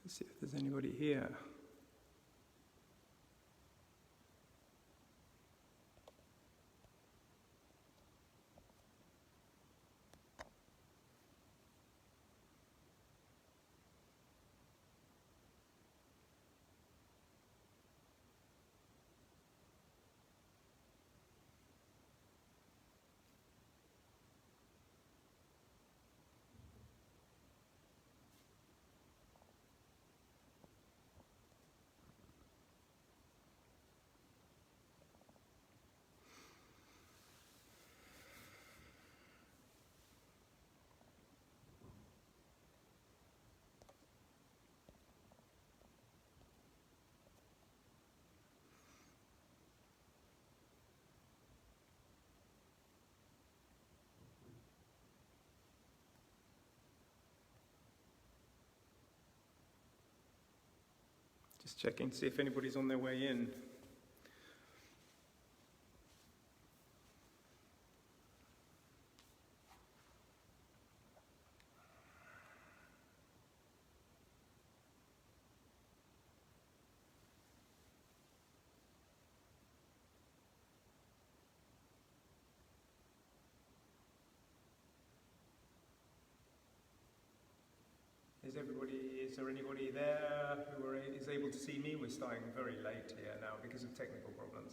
Let's see if there's anybody here. Just checking to see if anybody's on their way in. Is there anybody there who is able to see me? We're starting very late here now because of technical problems.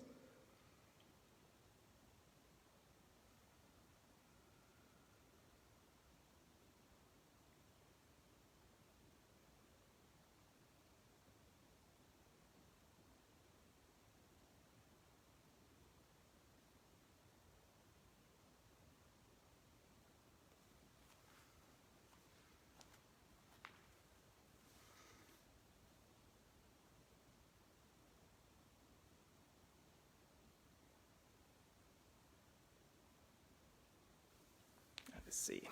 Let's see.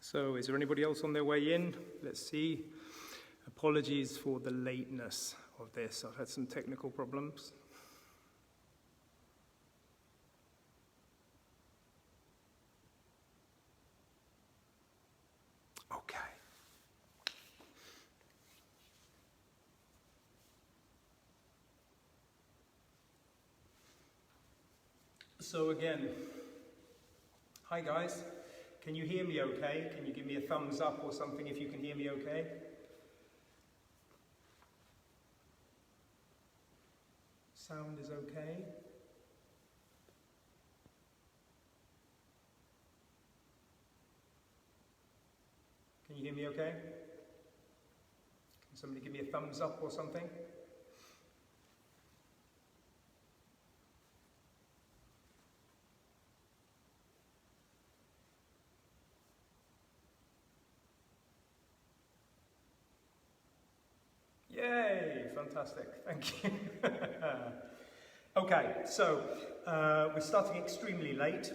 So, is there anybody else on their way in? Let's see. Apologies for the lateness of this. I've had some technical problems. Okay. So again, hi guys. Can you hear me okay? Can you give me a thumbs up or something if you can hear me okay? Sound is okay? Can you hear me okay? Can somebody give me a thumbs up or something? Yay, fantastic, thank you. Okay, so we're starting extremely late.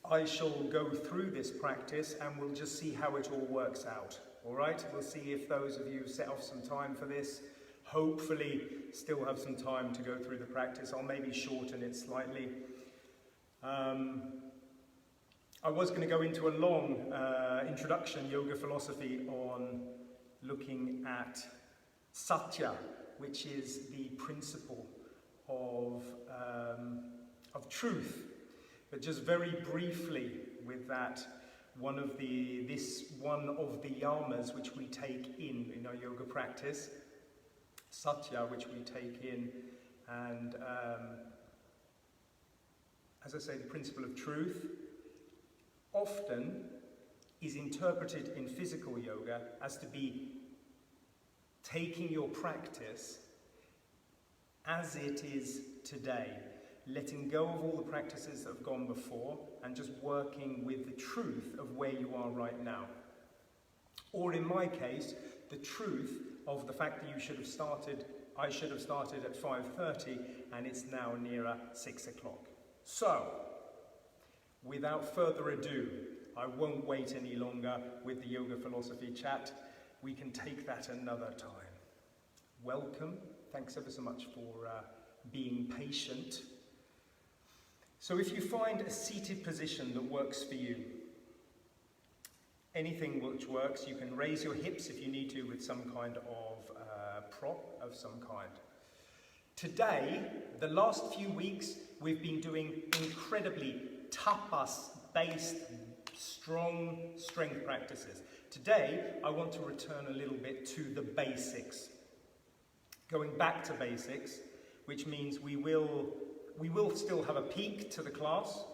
I shall go through this practice and we'll just see how it all works out, all right? We'll see if those of you set off some time for this, hopefully still have some time to go through the practice. I'll maybe shorten it slightly. I was going to go into a long introduction, yoga philosophy, on looking at Satya, which is the principle of truth. But just very briefly with that, one of the yamas which we take in our yoga practice, Satya, which we take in, and as I say, the principle of truth, often is interpreted in physical yoga as to be taking your practice as it is today, letting go of all the practices that have gone before and just working with the truth of where you are right now. Or in my case, the truth of the fact that I should have started at 5:30 and it's now nearer 6 o'clock. So, without further ado, I won't wait any longer with the yoga philosophy chat. We can take that another time. Welcome. Thanks ever so much for being patient. So if you find a seated position that works for you, anything which works, you can raise your hips if you need to with some kind of prop of some kind. Today, the last few weeks, we've been doing incredibly tapas-based, strong strength practices. Today, I want to return a little bit to the basics. Going back to basics, which means we will still have a peak to the class,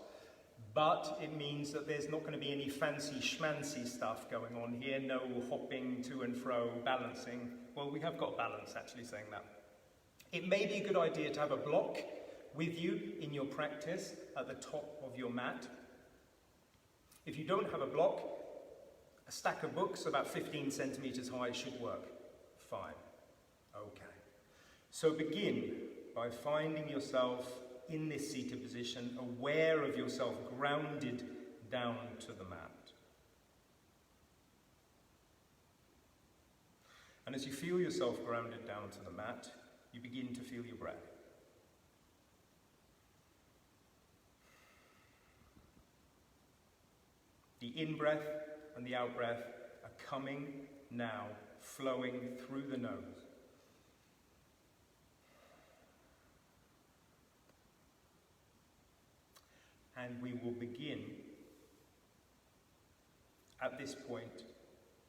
but it means that there's not going to be any fancy schmancy stuff going on here, no hopping to and fro, balancing. Well, we have got balance, actually, saying that. It may be a good idea to have a block with you in your practice at the top of your mat. If you don't have a block, a stack of books about 15 centimeters high should work. Fine. Okay. So begin by finding yourself in this seated position, aware of yourself grounded down to the mat. And as you feel yourself grounded down to the mat, you begin to feel your breath. The in-breath and the out-breath are coming now, flowing through the nose. And we will begin, at this point,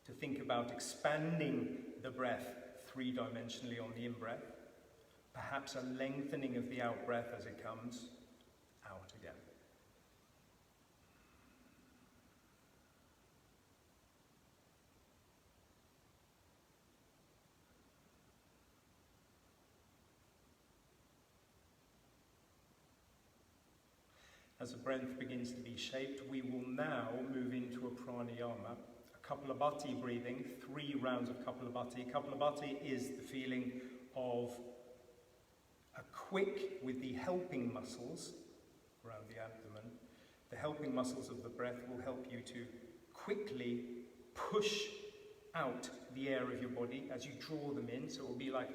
to think about expanding the breath three-dimensionally on the in-breath, perhaps a lengthening of the out-breath as it comes out again. As the breath begins to be shaped, we will now move into a pranayama, a Kapalabhati breathing, 3 rounds of Kapalabhati. Kapalabhati is the feeling of a quick, with the helping muscles around the abdomen. The helping muscles of the breath will help you to quickly push out the air of your body as you draw them in, so it will be like,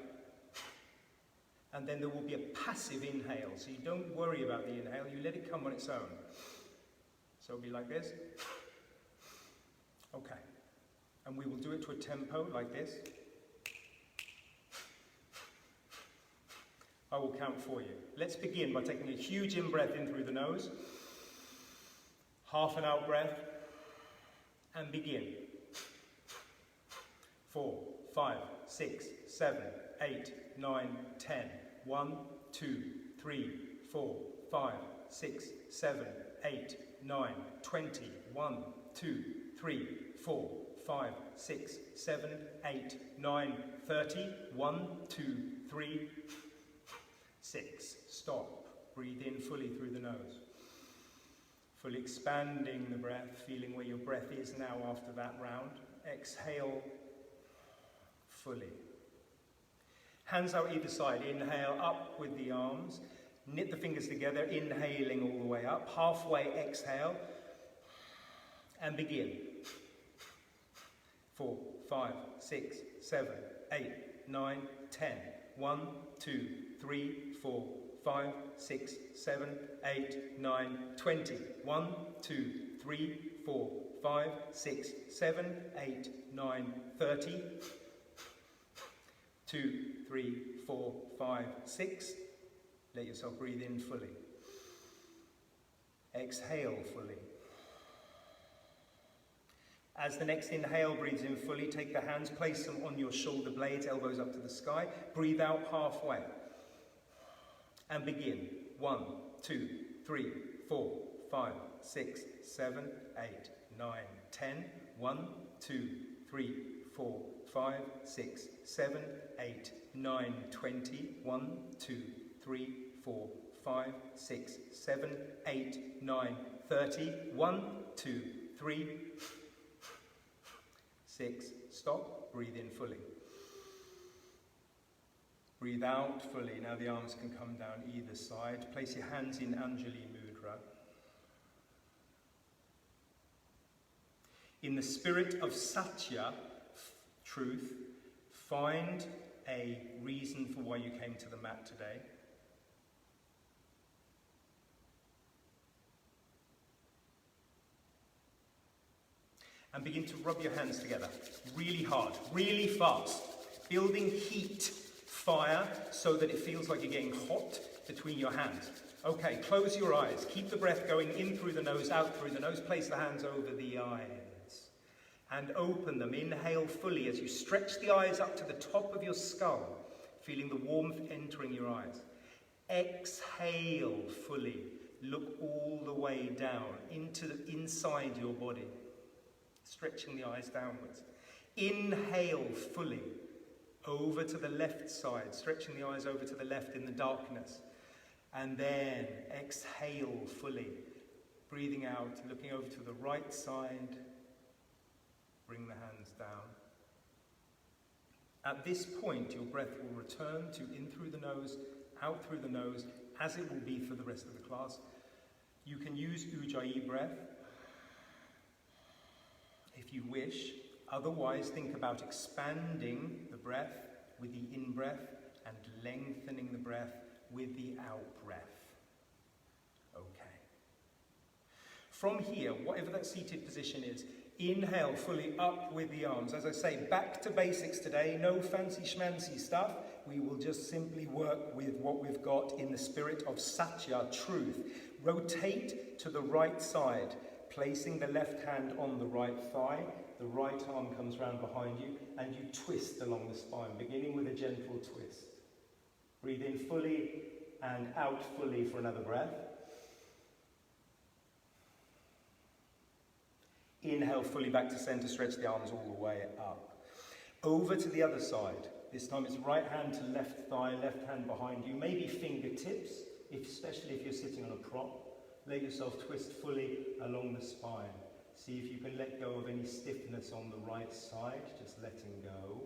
and then there will be a passive inhale, so you don't worry about the inhale, you let it come on its own. So it'll be like this. Okay. And we will do it to a tempo like this. I will count for you. Let's begin by taking a huge in-breath in through the nose, half an out-breath, and begin. 4, 5, 6, 7, 8, 9, 10. 1, 2, 3, 4, 5, 6, 7, 8, 9, 20. 1, 2, 3, 4, 5, 6, 7, 8, 9, 30. 1, 2, 3, 6. Stop. Breathe in fully through the nose. Fully expanding the breath, feeling where your breath is now after that round. Exhale fully. Hands out either side. Inhale up with the arms. Knit the fingers together, inhaling all the way up. Halfway exhale. And begin. 4, 5, 6, 7, 8, 9, 10. 1, 2, 3, 4, 5, 6, 7, 8, 9, 20. 1, 2, 3, 4, 5, 6, 7, 8, 9, 30. 2, 3, 4, 5, 6. Let yourself breathe in fully. Exhale fully. As the next inhale breathes in fully, take the hands, place them on your shoulder blades, elbows up to the sky. Breathe out halfway. And begin. 1, 2, 3, 4, 5, 6, 7, 8, 9, 10. 1, 2, 3, 4, 5, 6, 7, 8, 9, 20. 1, 2, 3, 4, 5, 6, 7, 8, 9, 30. 1, 2, 3, 6, stop, breathe in fully. Breathe out fully. Now the arms can come down either side. Place your hands in Anjali Mudra. In the spirit of Satya, truth, find a reason for why you came to the mat today. And begin to rub your hands together really hard, really fast, building heat, fire, so that it feels like you're getting hot between your hands. Okay, close your eyes. Keep the breath going in through the nose, out through the nose. Place the hands over the eyes and open them. Inhale fully as you stretch the eyes up to the top of your skull, feeling the warmth entering your eyes. Exhale fully. Look all the way down inside your body, stretching the eyes downwards. Inhale fully. Over to the left side, stretching the eyes over to the left in the darkness. And then exhale fully. Breathing out, looking over to the right side. Bring the hands down. At this point, your breath will return to in through the nose, out through the nose, as it will be for the rest of the class. You can use Ujjayi breath if you wish. Otherwise, think about expanding the breath with the in-breath and lengthening the breath with the out-breath. Okay. From here, whatever that seated position is, inhale fully up with the arms. As I say, back to basics today. No fancy schmancy stuff. We will just simply work with what we've got in the spirit of Satya, truth. Rotate to the right side, placing the left hand on the right thigh. The right arm comes round behind you and you twist along the spine, beginning with a gentle twist. Breathe in fully and out fully for another breath. Inhale fully back to center, stretch the arms all the way up. Over to the other side. This time it's right hand to left thigh, left hand behind you. Maybe fingertips, especially if you're sitting on a prop. Let yourself twist fully along the spine. See if you can let go of any stiffness on the right side, just letting go.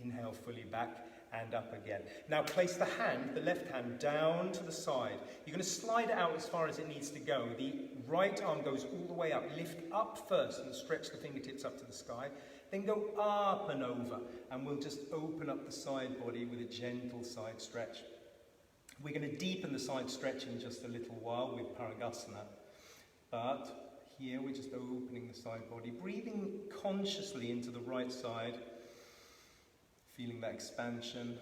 Inhale fully back and up again. Now place the hand, the left hand, down to the side. You're going to slide it out as far as it needs to go. The right arm goes all the way up. Lift up first and stretch the fingertips up to the sky. Then go up and over. And we'll just open up the side body with a gentle side stretch. We're going to deepen the side stretch in just a little while with Parigasana. But here we're just opening the side body, breathing consciously into the right side, feeling that expansion.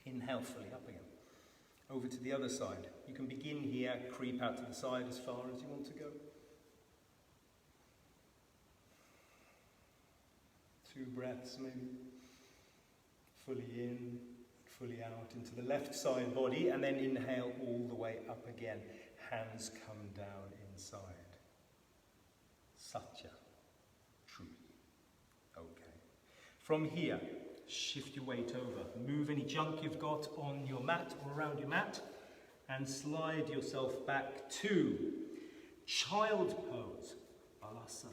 Inhale fully up again. Over to the other side. You can begin here, creep out to the side as far as you want to go. 2 breaths maybe. Fully in. Fully out into the left side body, and then inhale all the way up again. Hands come down inside. Satya, truth. Okay. From here, shift your weight over. Move any junk you've got on your mat or around your mat, and slide yourself back to child pose, Balasana.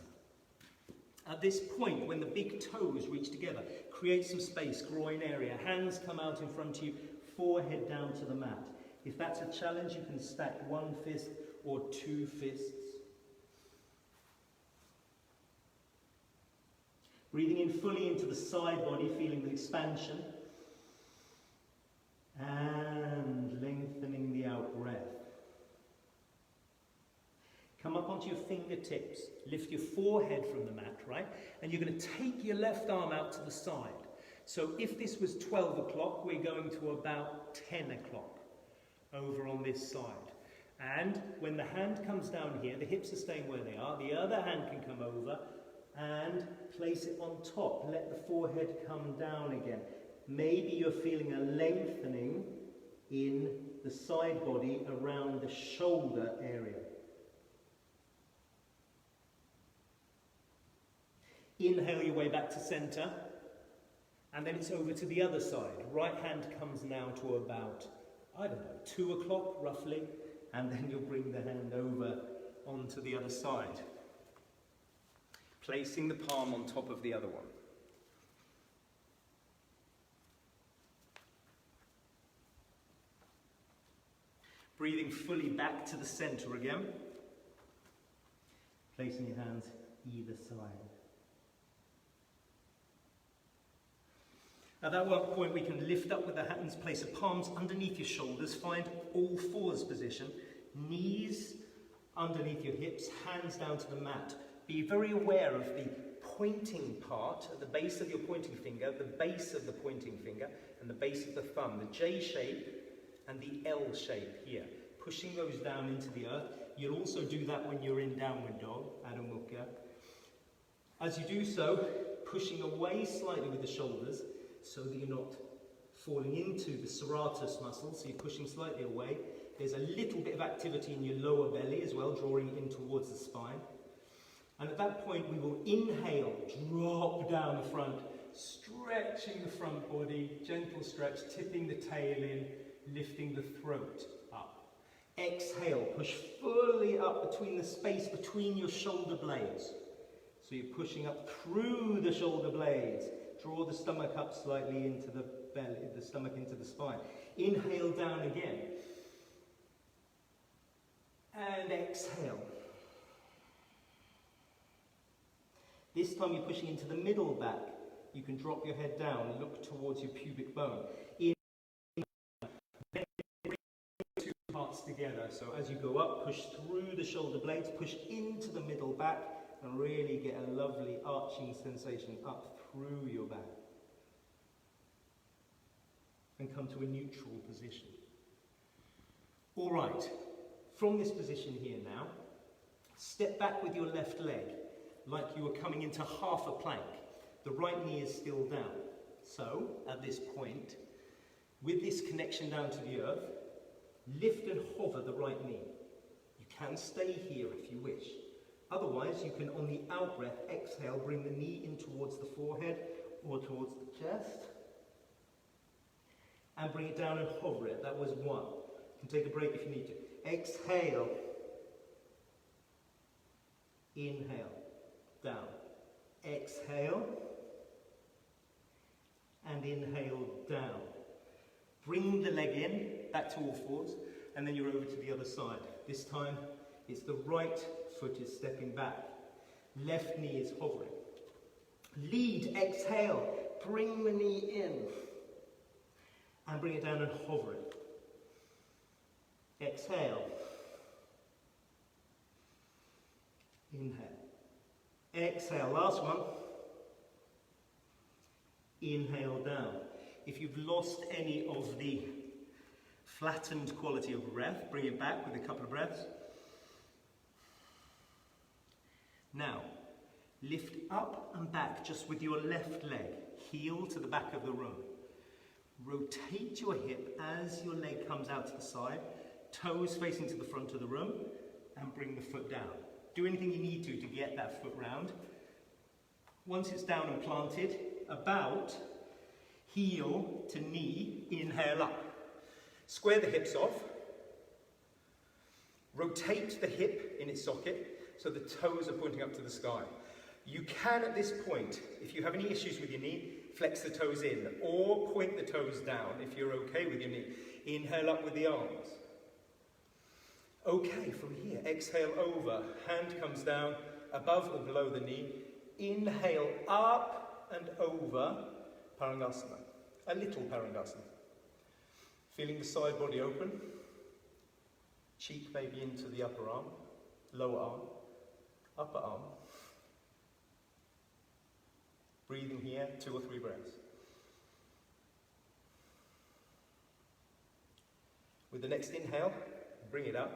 At this point, when the big toes reach together, create some space, groin area, hands come out in front of you, forehead down to the mat. If that's a challenge, you can stack 1 fist or 2 fists. Breathing in fully into the side body, feeling the expansion. And lengthening the out breath. Come up onto your fingertips, lift your forehead from the mat, right? And you're going to take your left arm out to the side. So if this was 12 o'clock, we're going to about 10 o'clock over on this side. And when the hand comes down here, the hips are staying where they are, the other hand can come over and place it on top. Let the forehead come down again. Maybe you're feeling a lengthening in the side body around the shoulder area. Inhale your way back to center, and then it's over to the other side. Right hand comes now to about, 2 o'clock roughly, and then you'll bring the hand over onto the other side. Placing the palm on top of the other one. Breathing fully back to the center again. Placing your hands either side. At that one point we can lift up with the hands, place the palms underneath your shoulders, find all fours position, knees underneath your hips, hands down to the mat. Be very aware of the pointing part at the base of your pointing finger, the base of the pointing finger, and the base of the thumb, the J shape and the L shape here. Pushing those down into the earth. You'll also do that when you're in downward dog, Adho Mukha. As you do so, pushing away slightly with the shoulders so that you're not falling into the serratus muscle, so you're pushing slightly away. There's a little bit of activity in your lower belly as well, drawing it in towards the spine. And at that point we will inhale, drop down the front, stretching the front body, gentle stretch, tipping the tail in, lifting the throat up. Exhale, push fully up between the space between your shoulder blades. So you're pushing up through the shoulder blades. Draw the stomach up slightly into the belly, the stomach into the spine. Inhale down again. And exhale. This time you're pushing into the middle back. You can drop your head down and look towards your pubic bone. Then bring two parts together. So as you go up, push through the shoulder blades, push into the middle back, and really get a lovely arching sensation up through your back. And come to a neutral position. All right, from this position here now, step back with your left leg, like you were coming into half a plank. The right knee is still down. So, at this point, with this connection down to the earth, lift and hover the right knee. You can stay here if you wish. Otherwise, you can, on the out-breath, exhale, bring the knee in towards the forehead or towards the chest. And bring it down and hover it. That was one. You can take a break if you need to. Exhale. Inhale. Down. Exhale. And inhale down. Bring the leg in, back to all fours, and then you're over to the other side. This time, it's the right foot is stepping back. Left knee is hovering. Lead, exhale. Bring the knee in. And bring it down and hover it. Exhale. Inhale. Exhale. Last one. Inhale down. If you've lost any of the flattened quality of breath, bring it back with a couple of breaths. Now, lift up and back just with your left leg, heel to the back of the room. Rotate your hip as your leg comes out to the side, toes facing to the front of the room, and bring the foot down. Do anything you need to get that foot round. Once it's down and planted, about heel to knee, inhale up. Square the hips off. Rotate the hip in its socket so the toes are pointing up to the sky. You can, at this point, if you have any issues with your knee, flex the toes in or point the toes down if you're okay with your knee. Inhale up with the arms. Okay, from here, exhale over. Hand comes down above or below the knee. Inhale up and over, Parangasana. A little Parangasana. Feeling the side body open. Cheek maybe into the upper arm, lower arm, upper arm. Breathing here, 2 or 3 breaths. With the next inhale, bring it up.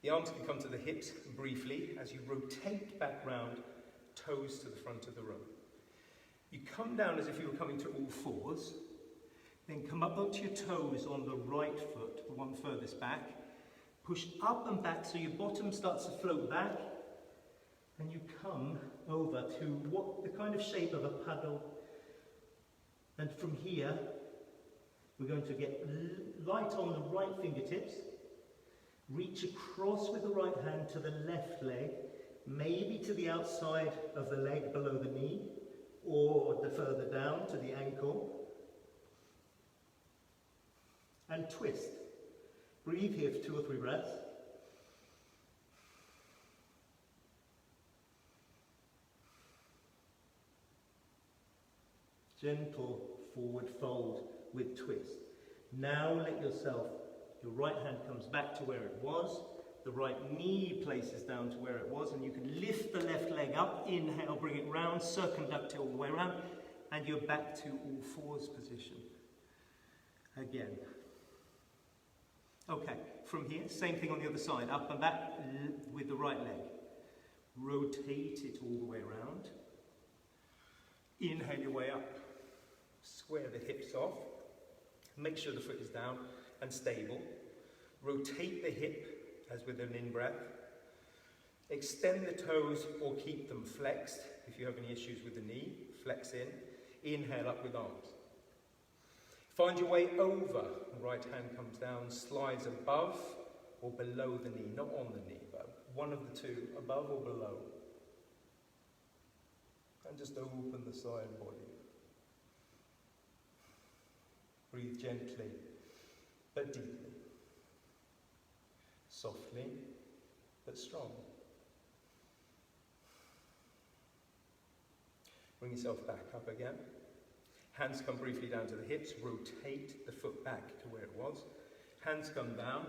The arms can come to the hips briefly as you rotate back round, toes to the front of the room. You come down as if you were coming to all fours, then come up onto your toes on the right foot, the one furthest back. Push up and back so your bottom starts to float back, and you come over to what the kind of shape of a paddle. And from here, we're going to get light on the right fingertips, Reach across with the right hand to the left leg, maybe to the outside of the leg below the knee, or the further down to the ankle. And twist. Breathe here for 2 or 3 breaths. Gentle forward fold with twist. Now let yourself, your right hand comes back to where it was, the right knee places down to where it was, and you can lift the left leg up, inhale, bring it round, circumduct it all the way around, and you're back to all fours position. Again. Okay, from here, same thing on the other side, up and back with the right leg. Rotate it all the way around. Inhale your way up. Square the hips off. Make sure the foot is down and stable. Rotate the hip as with an in-breath. Extend the toes or keep them flexed. If you have any issues with the knee, flex in. Inhale up with arms. Find your way over. The right hand comes down, slides above or below the knee. Not on the knee, but one of the two, above or below. And just open the side body. Breathe gently, but deeply. Softly, but strong. Bring yourself back up again. Hands come briefly down to the hips. Rotate the foot back to where it was. Hands come down.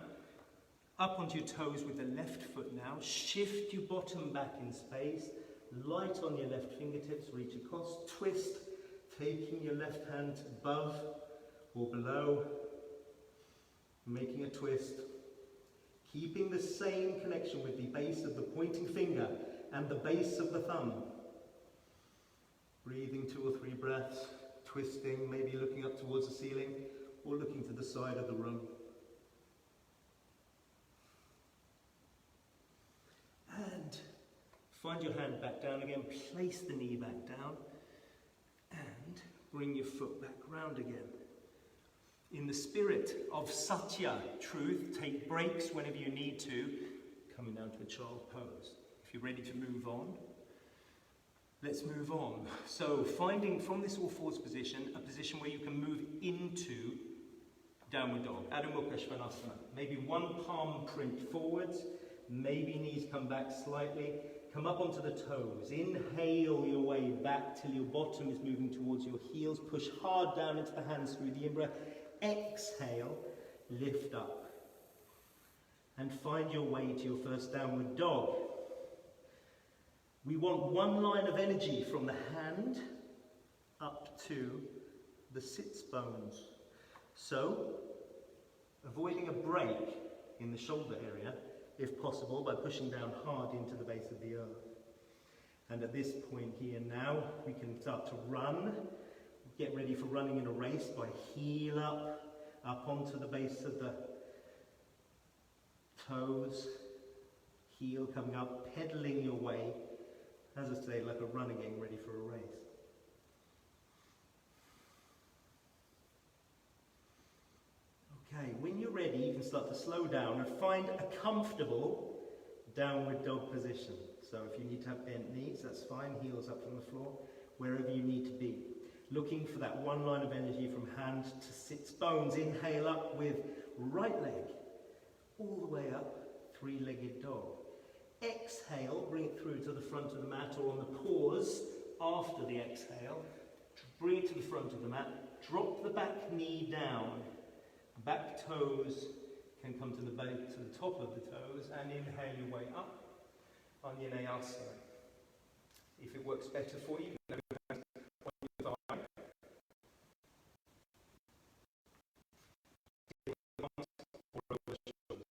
Up onto your toes with the left foot now. Shift your bottom back in space. Light on your left fingertips. Reach across. Twist. Taking your left hand above or below. Making a twist. Keeping the same connection with the base of the pointing finger and the base of the thumb. Breathing 2 or 3 breaths. Twisting, maybe looking up towards the ceiling or looking to the side of the room. And find your hand back down again, place the knee back down and bring your foot back round again. In the spirit of Satya, truth, take breaks whenever you need to, coming down to a child pose. If you're ready to move on, let's move on. So finding from this all fours position, a position where you can move into downward dog, Adho Mukha Svanasana. Maybe one palm print forwards, maybe knees come back slightly, come up onto the toes. Inhale your way back till your bottom is moving towards your heels. Push hard down into the hands through the in-breath. Exhale, lift up. And find your way to your first downward dog. We want one line of energy from the hand up to the sits bones. So, avoiding a break in the shoulder area, if possible, by pushing down hard into the base of the earth. And at this point here now, we can start to run. Get ready for running in a race by heel up onto the base of the toes, heel coming up, pedaling your way. As I say, like a runner getting ready for a race. Okay, when you're ready, you can start to slow down and find a comfortable downward dog position. So if you need to have bent knees, that's fine, heels up from the floor, wherever you need to be. Looking for that one line of energy from hand to sits bones. Inhale up with right leg, all the way up, 3-legged dog. Exhale, bring it through to the front of the mat or on the pause after the exhale. Bring it to the front of the mat. Drop the back knee down. Back toes can come to the top of the toes and inhale your way up. Vinayasa. If it works better for you, you can on your thigh. Or over the shoulders.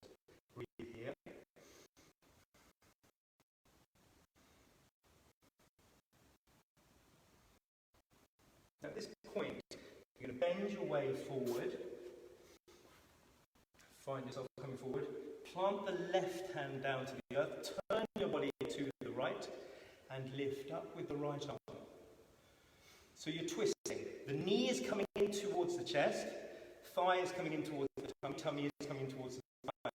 Breathe here. At this point, you're going to bend your way forward. Find yourself coming forward. Plant the left hand down to the earth. Turn your body to the right and lift up with the right arm. So you're twisting. The knee is coming in towards the chest. Thigh is coming in towards the tummy. Tummy is coming towards the thigh.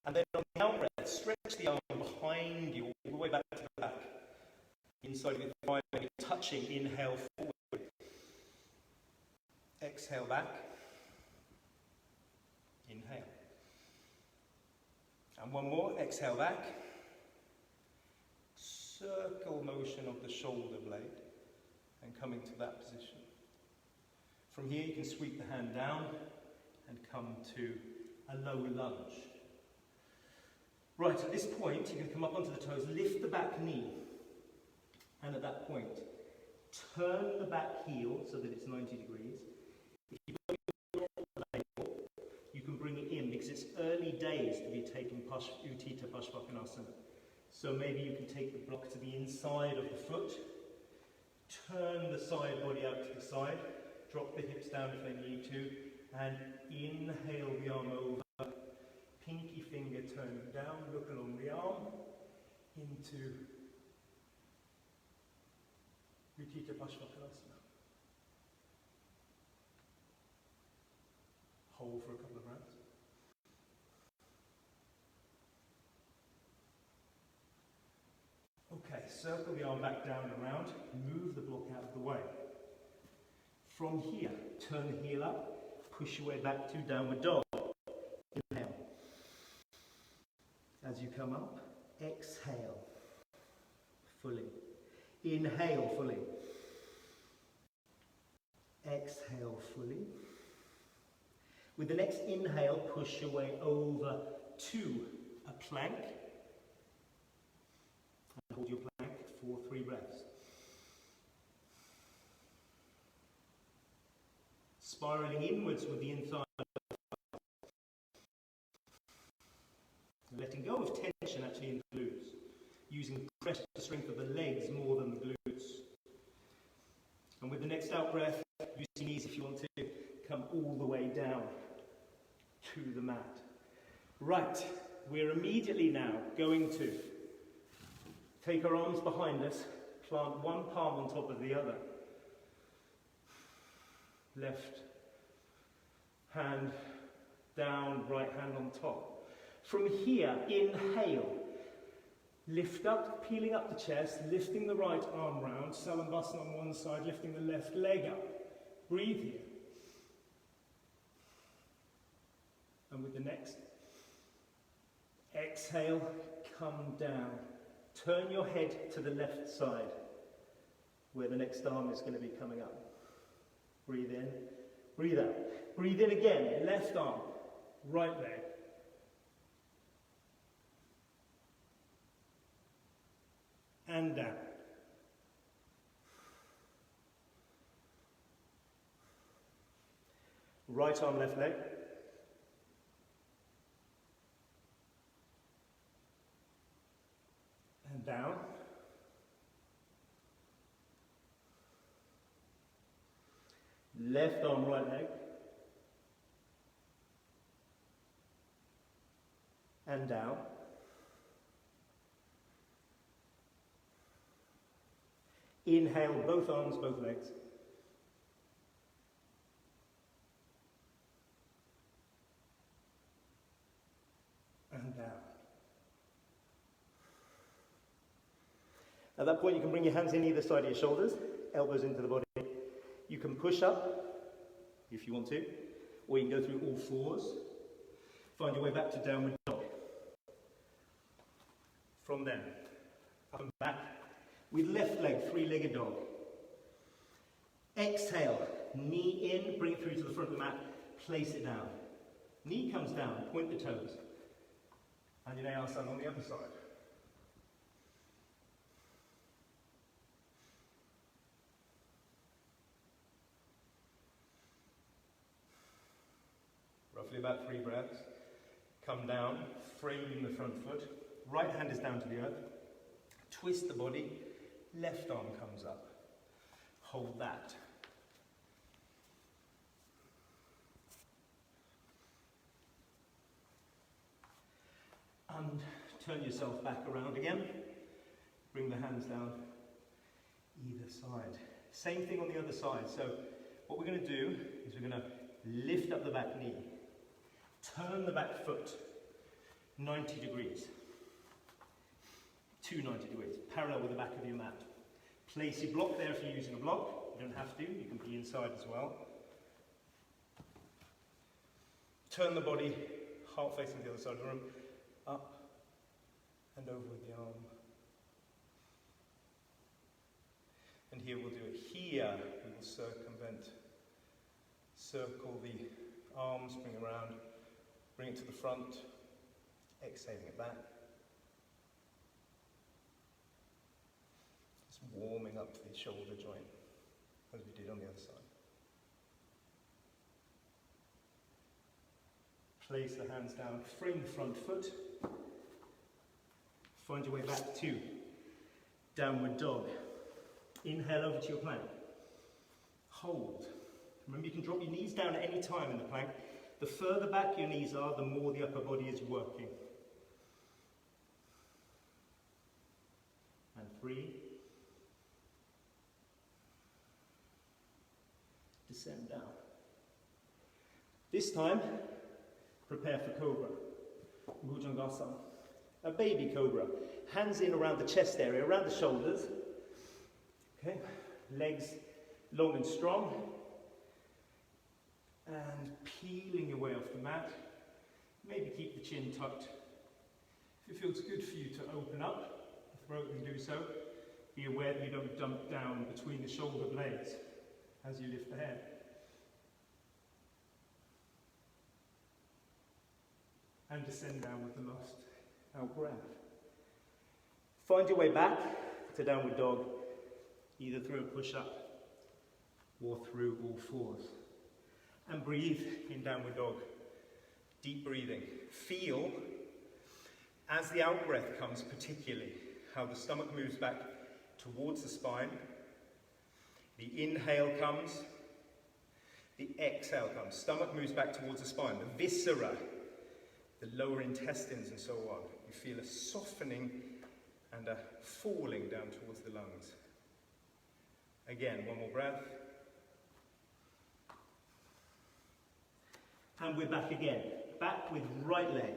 And then on the out breath, stretch the arm behind you, all the way back to the back. Inside of your thigh, touching, inhale forward. Exhale back. Inhale. And one more, exhale back. Circle motion of the shoulder blade and coming to that position. From here you can sweep the hand down and come to a low lunge. Right, at this point you can come up onto the toes, lift the back knee, and at that point turn the back heel so that it's 90 degrees. If you've got your leg, you can bring it in because it's early days to be taking Utthita Paschimottanasana. So maybe you can take the block to the inside of the foot, turn the side body out to the side, drop the hips down if they need to, and inhale the arm over, pinky finger turning down, look along the arm, into Utthita Paschimottanasana. Hold for a couple of rounds. Okay, circle the arm back down and around, move the block out of the way. From here, turn the heel up, push your way back to downward dog. Inhale. As you come up, exhale fully. Inhale fully. Exhale fully. With the next inhale, push your way over to a plank. And hold your plank for 3 breaths. Spiraling inwards with the inside. Letting go of tension actually in the glutes. Using pressure strength of the legs more than the glutes. And with the next out breath, use your knees if you want to come all the way down to the mat. Right, we're immediately now going to take our arms behind us, plant one palm on top of the other. Left hand down, right hand on top. From here, inhale. Lift up, peeling up the chest, lifting the right arm round, Salamvasana on one side, lifting the left leg up. Breathe here. And with the next, exhale, come down. Turn your head to the left side, where the next arm is going to be coming up. Breathe in, breathe out. Breathe in again, left arm, right leg. And down. Right arm, left leg. And down. Left arm, right leg. And down. Inhale, both arms, both legs. And down. At that point, you can bring your hands in either side of your shoulders, elbows into the body. You can push up, if you want to, or you can go through all fours. Find your way back to downward dog. From there, up and back. With left leg, 3-legged dog. Exhale, knee in, bring it through to the front of the mat, place it down. Knee comes down, point the toes. Vinayasa on the other side. Roughly about 3 breaths. Come down, framing the front foot. Right hand is down to the earth. Twist the body. Left arm comes up. Hold that. And turn yourself back around again. Bring the hands down either side. Same thing on the other side. So what we're going to do is we're going to lift up the back knee. Turn the back foot. 90 degrees. To 90 degrees, parallel with the back of your mat. Place your block there if you're using a block. You don't have to, you can be inside as well. Turn the body, heart facing the other side of the room, up and over with the arm. And here we'll do it. Here we will circumvent. Circle the arms, bring around, bring it to the front, exhaling it back. Just warming up the shoulder joint as we did on the other side. Place the hands down, frame the front foot. Find your way back to downward dog. Inhale over to your plank. Hold. Remember, you can drop your knees down at any time in the plank. The further back your knees are, the more the upper body is working. And 3. Descend down. This time, prepare for cobra. Bhujangasana. A baby cobra. Hands in around the chest area, around the shoulders. Okay, legs long and strong. And peeling your way off the mat. Maybe keep the chin tucked. If it feels good for you to open up the throat and do so, be aware that you don't dump down between the shoulder blades as you lift the head. And descend down with the last out breath. Find your way back to downward dog, either through a push-up or through all fours. And breathe in downward dog. Deep breathing. Feel, as the out-breath comes particularly, how the stomach moves back towards the spine. The inhale comes, the exhale comes. Stomach moves back towards the spine. The viscera, the lower intestines and so on. You feel a softening and a falling down towards the lungs. Again, one more breath. And we're back again. Back with right leg.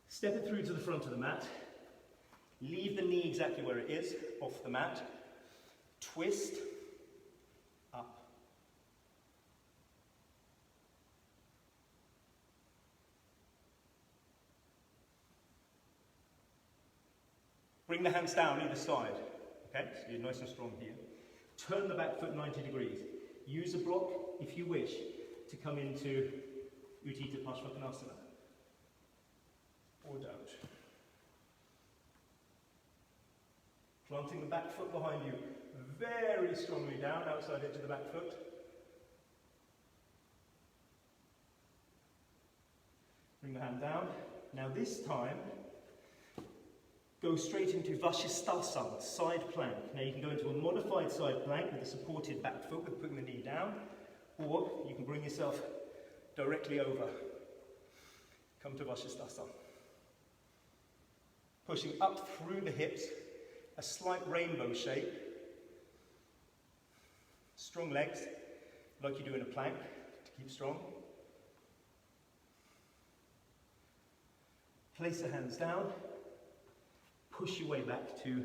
Step it through to the front of the mat. Leave the knee exactly where it is, off the mat. Twist. Up. Bring the hands down either side. Okay, so you're nice and strong here. Turn the back foot 90 degrees. Use a block, if you wish, to come into Utthita Parsvakonasana. Or don't. Planting the back foot behind you very strongly down, outside edge of the back foot. Bring the hand down. Now this time, go straight into Vashisthasana, side plank. Now you can go into a modified side plank with a supported back foot with putting the knee down, or you can bring yourself directly over. Come to Vashisthasana. Pushing up through the hips, a slight rainbow shape. Strong legs, like you do in a plank, to keep strong. Place the hands down. Push your way back to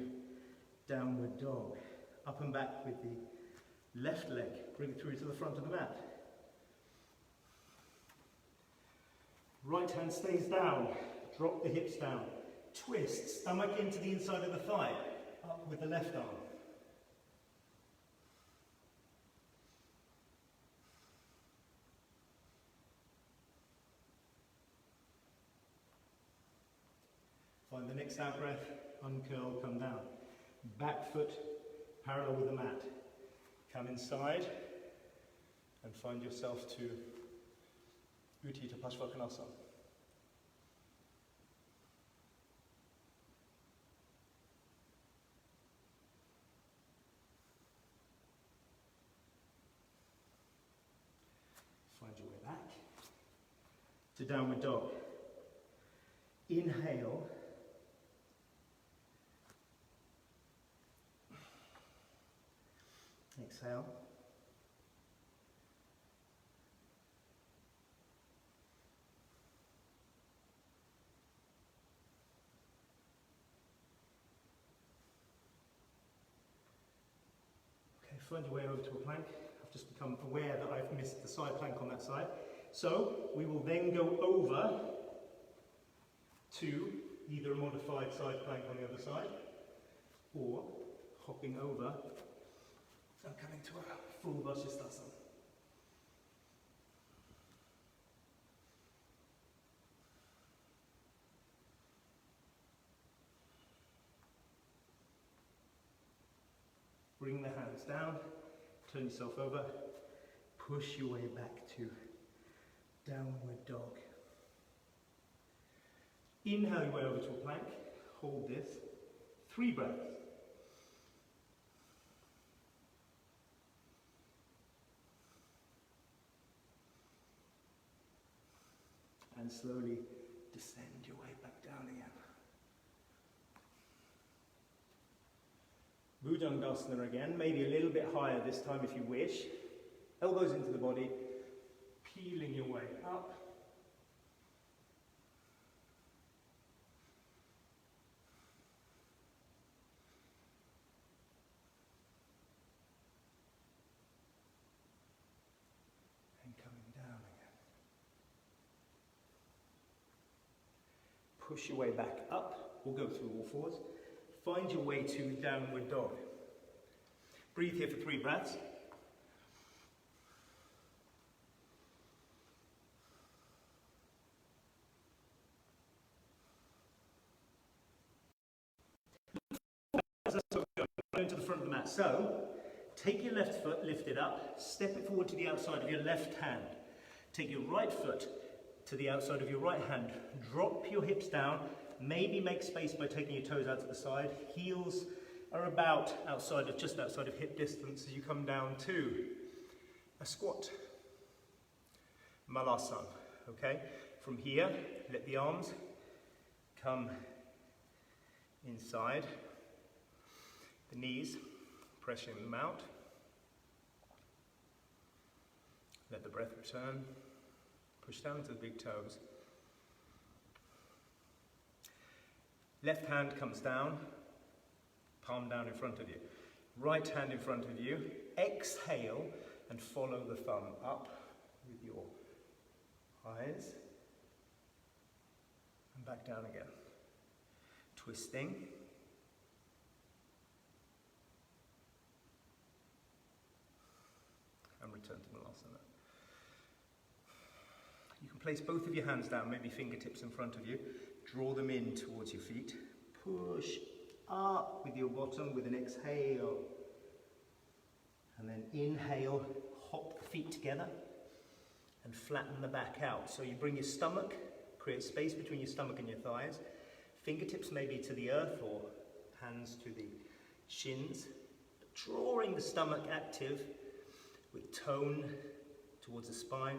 downward dog. Up and back with the left leg. Bring it through to the front of the mat. Right hand stays down. Drop the hips down. Twist, stomach into the inside of the thigh. Up with the left arm. Find the next out breath, uncurl, come down. Back foot parallel with the mat. Come inside and find yourself to Utthita Parsvakonasana. Find your way back to downward dog. Inhale. Exhale. find your way over to a plank. I've just become aware that I've missed the side plank on that side. So we will then go over to either a modified side plank on the other side, or hopping over and coming to a full Vashisthasana. Bring the hands down, turn yourself over, push your way back to downward dog. Inhale your way over to a plank, hold this, 3 breaths. And slowly descend your way back down again. Bhujangasana again, maybe a little bit higher this time if you wish. Elbows into the body, peeling your way up. And coming down again. Push your way back up. We'll go through all fours. Find your way to downward dog. Breathe here for 3 breaths. Going to the front of the mat. So, take your left foot, lift it up, step it forward to the outside of your left hand. Take your right foot to the outside of your right hand. Drop your hips down. Maybe make space by taking your toes out to the side. Heels are about just outside of hip distance as you come down to a squat. Malasana. Okay? From here, let the arms come inside. The knees, pressing them out. Let the breath return. Push down to the big toes. Left hand comes down, palm down in front of you. Right hand in front of you. Exhale and follow the thumb up with your eyes. And back down again. Twisting. And return to Malasana. You can place both of your hands down, maybe fingertips in front of you. Draw them in towards your feet. Push up with your bottom with an exhale. And then inhale, hop the feet together and flatten the back out. So you bring your stomach, create space between your stomach and your thighs. Fingertips maybe to the earth or hands to the shins. Drawing the stomach active with tone towards the spine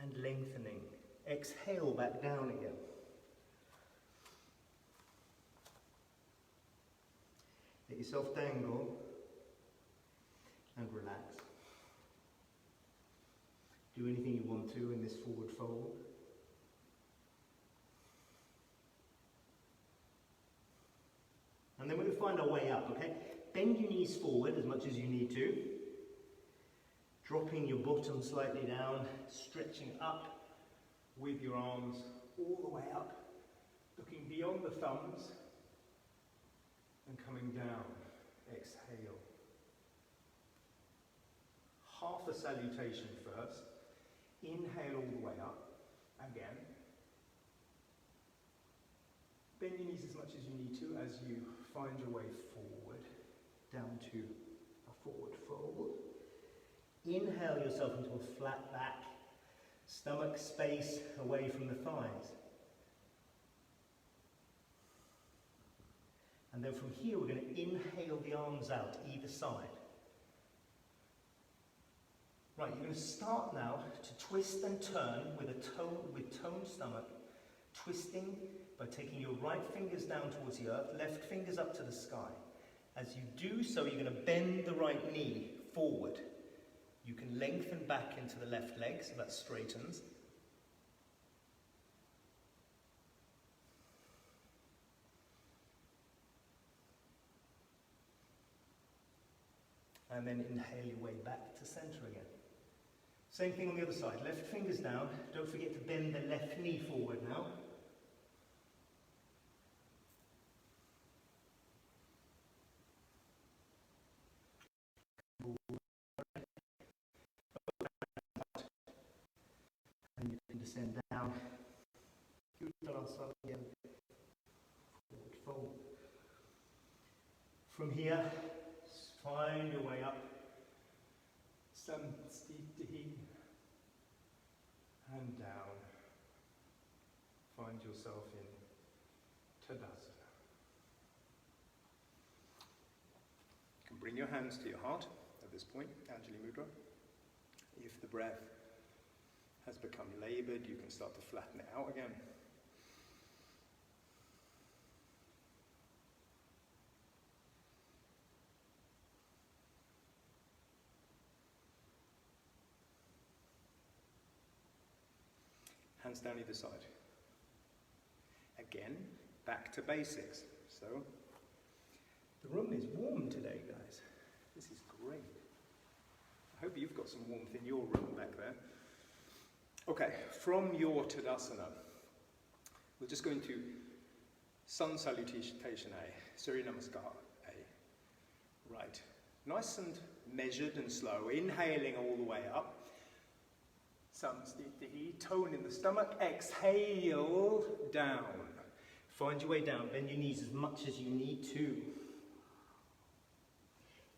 and lengthening. Exhale back down again. Let yourself dangle and relax. Do anything you want to in this forward fold. And then we're going to find our way up, okay? Bend your knees forward as much as you need to. Dropping your bottom slightly down, stretching up with your arms all the way up, looking beyond the thumbs and coming down. Exhale. Half a salutation first. Inhale all the way up. Again. Bend your knees as much as you need to as you find your way forward, down to a forward fold. Inhale yourself into a flat back, stomach space away from the thighs. And then from here we're going to inhale the arms out either side. Right, you're going to start now to twist and turn with toned stomach, twisting by taking your right fingers down towards the earth, left fingers up to the sky. As you do so, you're going to bend the right knee forward. You can lengthen back into the left leg, so that straightens. And then inhale your way back to center again. Same thing on the other side. Left fingers down. Don't forget to bend the left knee forward now. And you can descend down. Uttanasana again. Forward fold. From here, find your way up. Samstitihi. And down. Find yourself in Tadasana. You can bring your hands to your heart at this point, Anjali Mudra. If the breath has become laboured, you can start to flatten it out again. Hands down either side. Again, back to basics. So, The room is warm today, guys. this is great. I hope you've got some warmth in your room back there. Okay, from your Tadasana, we're just going to Sun Salutation A, Surya Namaskar A. Right, nice and measured and slow, inhaling all the way up. Samstitihi, tone in the stomach, exhale, down. Find your way down, bend your knees as much as you need to.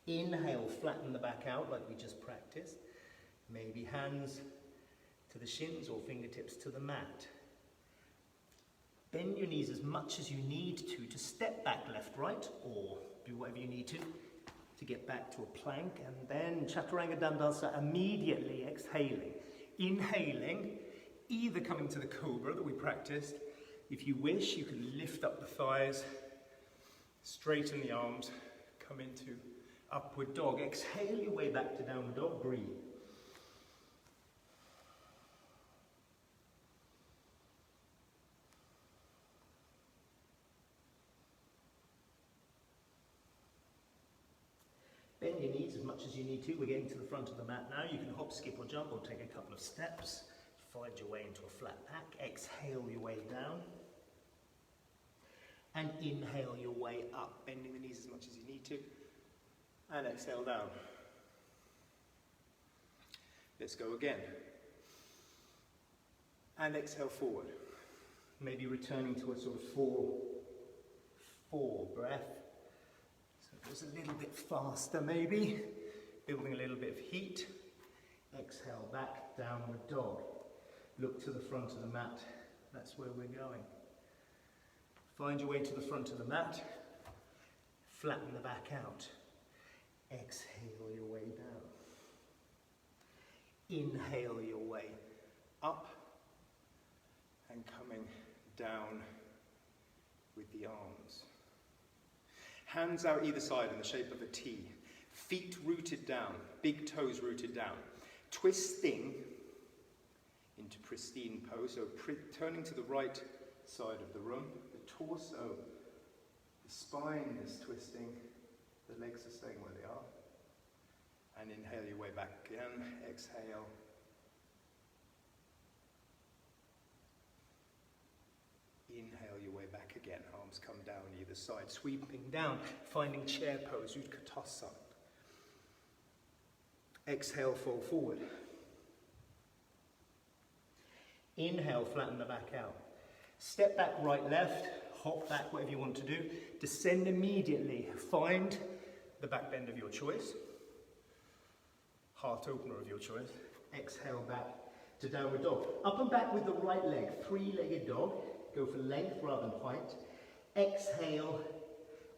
Inhale, flatten the back out like we just practiced. Maybe hands to the shins or fingertips to the mat. Bend your knees as much as you need to step back left, right, or do whatever you need to get back to a plank. And then Chaturanga Dandasana, immediately exhaling. Inhaling, either coming to the cobra that we practiced. If you wish, you can lift up the thighs, straighten the arms, come into upward dog. Exhale your way back to downward dog, breathe. Bend your knees as much as you need to. We're getting to the front of the mat now. You can hop, skip or jump or take a couple of steps. Find your way into a flat back. Exhale your way down. And inhale your way up, bending the knees as much as you need to. And exhale down. Let's go again. And exhale forward. Maybe returning to a sort of four breath. So it goes a little bit faster maybe. Building a little bit of heat. Exhale back, downward dog. Look to the front of the mat. That's where we're going. Find your way to the front of the mat. Flatten the back out. Exhale your way down. Inhale your way Up and coming down with the arms. Hands out either side in the shape of a T. Feet rooted down, big toes rooted down. Twisting into pristine pose, so turning to the right side of the room. The torso, the spine is twisting, the legs are staying where they are. And inhale your way back again, exhale. Inhale your way back again, arms come down either side, sweeping down, finding chair pose, Utkatasana. Exhale, fold forward. Inhale, flatten the back out. Step back, right, left, hop back, whatever you want to do. Descend immediately. Find the back bend of your choice. Heart opener of your choice. Exhale back to downward dog. Up and back with the right leg, three-legged dog. Go for length rather than height. Exhale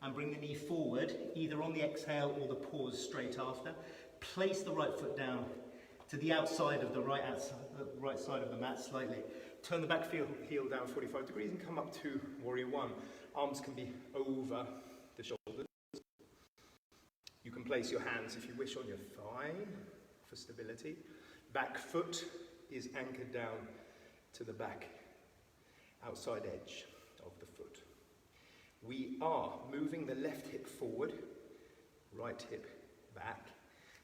and bring the knee forward, either on the exhale or the pause straight after. Place the right foot down to the outside of the right side of the mat slightly. Turn the back heel down 45 degrees and come up to Warrior One. Arms can be over the shoulders. You can place your hands, if you wish, on your thigh for stability. Back foot is anchored down to the back outside edge of the foot. We are moving the left hip forward, right hip back.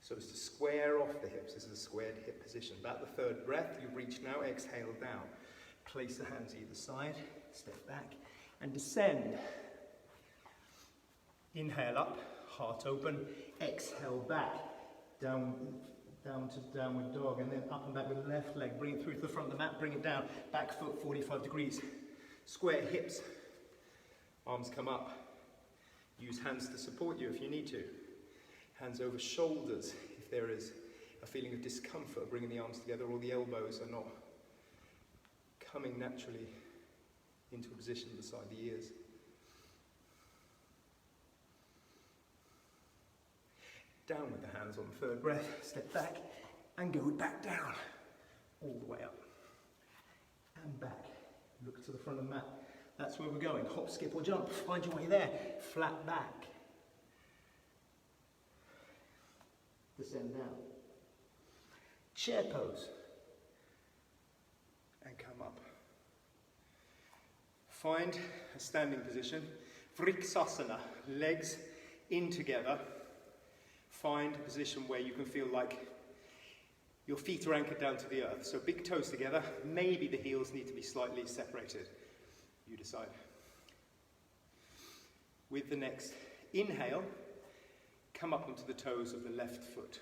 so as to square off the hips. This is a squared hip position. About the third breath, you reach now, exhale down. Place the hands either side, step back, and descend. Inhale up, heart open, exhale back, down to downward dog, and then up and back with the left leg. Bring it through to the front of the mat, bring it down, back foot 45 degrees. Square hips, arms come up. Use hands to support you if you need to. Hands over shoulders if there is a feeling of discomfort bringing the arms together, or the elbows are not coming naturally into a position beside the ears. Down with the hands on the third breath, step back and go back down, all the way up and back. Look to the front of the mat. That's where we're going. Hop, skip or jump. Find your way there. Flat back. Descend down. Chair pose. And come up. Find a standing position. Vriksasana. Legs in together. Find a position where you can feel like your feet are anchored down to the earth. So big toes together. Maybe the heels need to be slightly separated. You decide. With the next inhale, come up onto the toes of the left foot.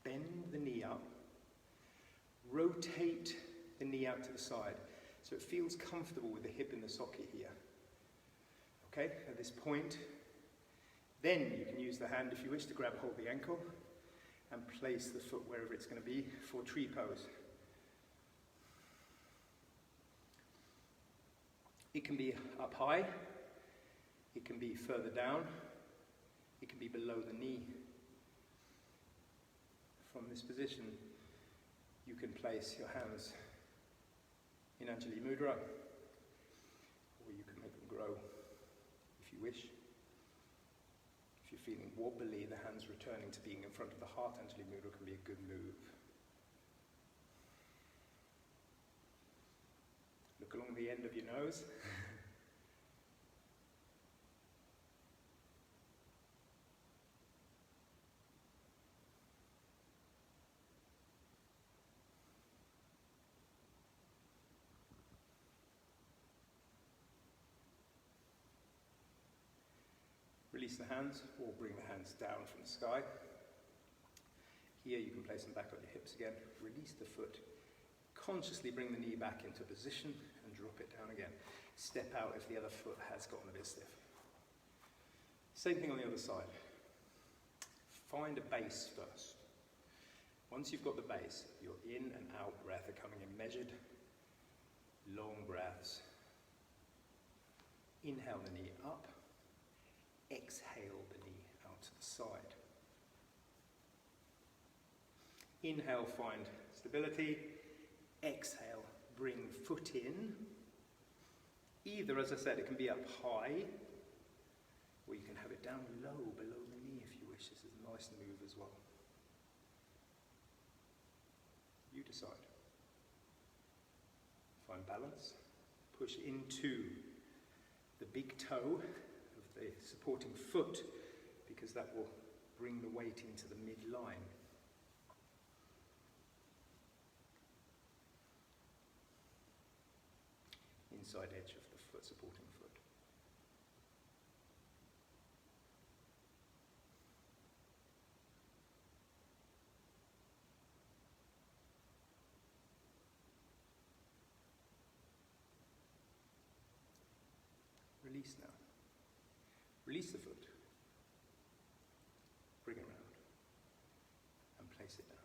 Bend the knee up. Rotate the knee out to the side so it feels comfortable with the hip in the socket here. Okay, at this point, then you can use the hand if you wish to grab hold of the ankle and place the foot wherever it's going to be for tree pose. It can be up high, it can be further down, it can be below the knee. From this position, you can place your hands in Anjali Mudra, or you can make them grow if you wish. If you're feeling wobbly, the hands returning to being in front of the heart, Anjali Mudra can be a good move. Look along the end of your nose. Release the hands, or bring the hands down from the sky. Here you can place them back on your hips again. Release the foot. Consciously bring the knee back into position and drop it down again. Step out if the other foot has gotten a bit stiff. Same thing on the other side. Find a base first. Once you've got the base, your in and out breath are coming in measured, long breaths. Inhale the knee up. Exhale the knee out to the side. Inhale, find stability. Exhale, bring foot in. Either, as I said, it can be up high, or you can have it down low, below the knee if you wish. This is a nice move as well. You decide. Find balance. Push into the big toe of the supporting foot, because that will bring the weight into the midline. Inside edge of the foot, supporting foot. Release now. Release the foot. Bring it round. And place it down.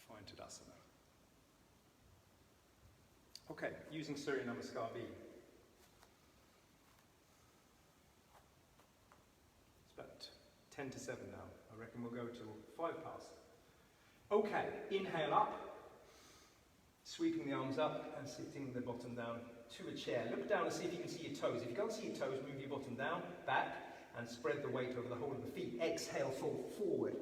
Find Tadasana. Okay, using Surya Namaskar B. It's about 10 to 7 now. I reckon we'll go till 5 past. Okay, inhale up. Sweeping the arms up and sitting the bottom down to a chair. Look down and see if you can see your toes. If you can't see your toes, move your bottom down, back, and spread the weight over the whole of the feet. Exhale, fold forward.